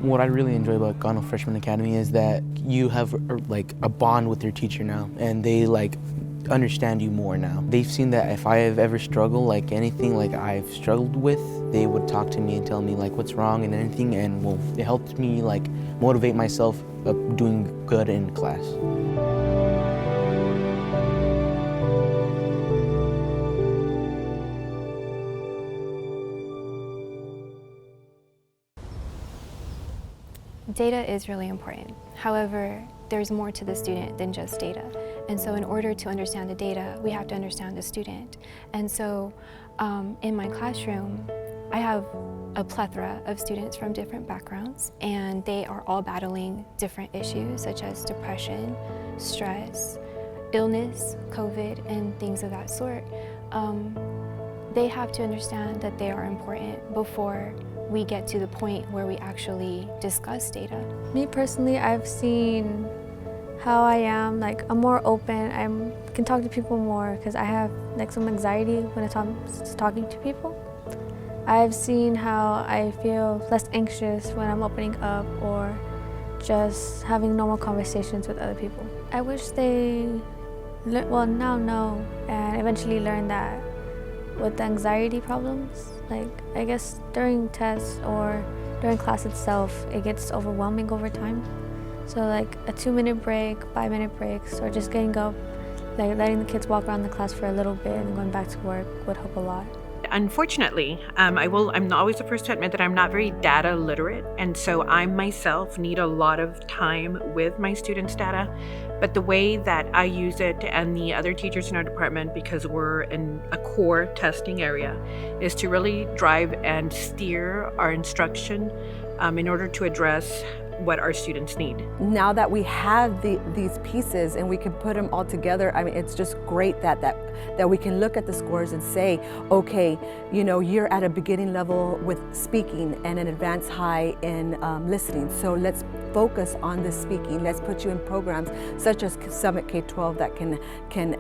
What I really enjoy about GUETZOW Freshman Academy is that you have like a bond with your teacher now, and they like understand you more now. They've seen that if I have ever struggled, like anything like I've struggled with, they would talk to me and tell me like what's wrong and anything, and well, it helped me like motivate myself of doing good in class. Data is really important. However, there's more to the student than just data. And so in order to understand the data, we have to understand the student. And so in my classroom, I have a plethora of students from different backgrounds, and they are all battling different issues such as depression, stress, illness, COVID, and things of that sort. They have to understand that they are important before we get to the point where we actually discuss data. Me personally, I've seen how I am, like I'm more open, I can talk to people more because I have like some anxiety when it comes to talking to people. I've seen how I feel less anxious when I'm opening up or just having normal conversations with other people. I wish they, now know and eventually learn that with the anxiety problems, like I guess during tests or during class itself, it gets overwhelming over time. So like a 2-minute break, 5-minute breaks, or just getting up, like letting the kids walk around the class for a little bit and going back to work would help a lot. Unfortunately, I'm always the first to admit that I'm not very data literate, and so I myself need a lot of time with my students' data. But the way that I use it and the other teachers in our department, because we're in a core testing area, is to really drive and steer our instruction in order to address what our students need. Now that we have these pieces and we can put them all together, I mean, it's just great that we can look at the scores and say, okay, you know, you're at a beginning level with speaking and an advanced high in listening. So let's focus on the speaking. Let's put you in programs such as Summit K-12 that can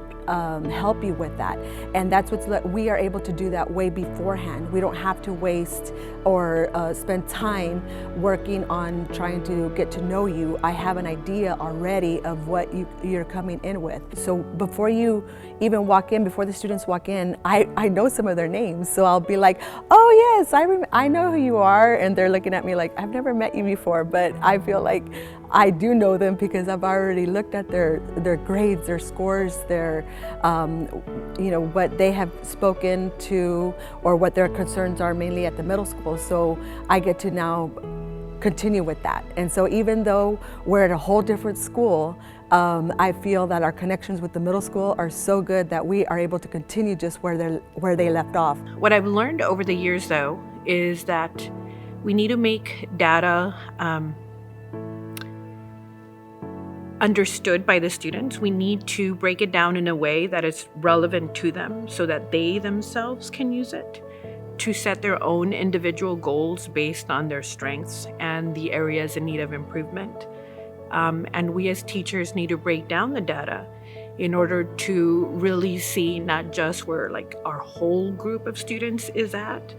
help you with that. And that's we are able to do that way beforehand. We don't have to waste or spend time working on trying to get to know you. I have an idea already of what you're coming in with. So before you even walk in, before the students walk in, I know some of their names. So I'll be like, oh yes, I know who you are. And they're looking at me like, I've never met you before, but I feel like I do know them because I've already looked at their grades, their scores, their, you know, what they have spoken to or what their concerns are mainly at the middle school. So I get to now continue with that. And so even though we're at a whole different school, I feel that our connections with the middle school are so good that we are able to continue just where they left off. What I've learned over the years, though, is that we need to make data understood by the students. We need to break it down in a way that is relevant to them so that they themselves can use it to set their own individual goals based on their strengths and the areas in need of improvement. And we as teachers need to break down the data in order to really see not just where like our whole group of students is at,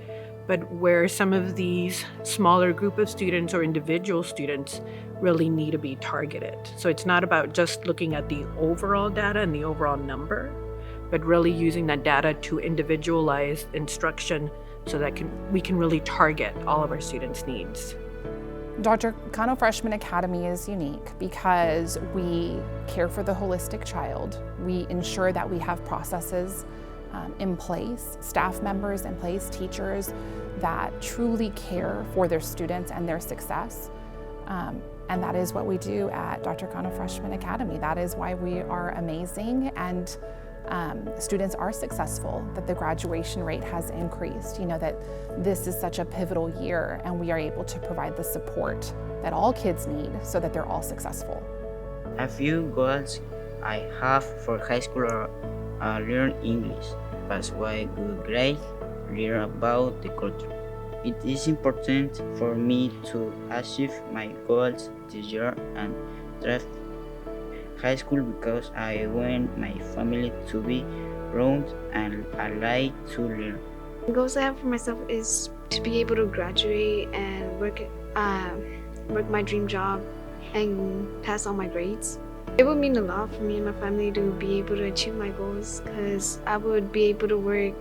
but where some of these smaller group of students or individual students really need to be targeted. So it's not about just looking at the overall data and the overall number, but really using that data to individualize instruction so that we can really target all of our students' needs. Dr. CANO Freshman Academy is unique because we care for the holistic child. We ensure that we have processes in place, staff members in place, teachers that truly care for their students and their success. And that is what we do at Dr. CANO Freshman Academy. That is why we are amazing and students are successful, that the graduation rate has increased, you know, that this is such a pivotal year and we are able to provide the support that all kids need so that they're all successful. A few goals I have for high school are learn English, pass well good grades, learn about the culture. It is important for me to achieve my goals this year and draft high school because I want my family to be proud and I like to learn. The goals I have for myself is to be able to graduate and work my dream job and pass all my grades. It would mean a lot for me and my family to be able to achieve my goals, because I would be able to work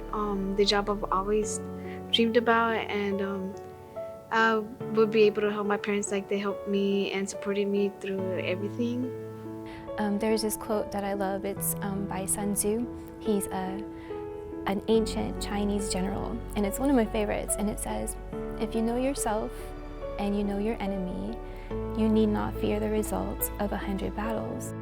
the job I've always dreamed about, and I would be able to help my parents like they helped me and supported me through everything. There's this quote that I love. It's by Sun Tzu. He's an ancient Chinese general, and it's one of my favorites, and it says, "If you know yourself and you know your enemy, you need not fear the results of 100 battles."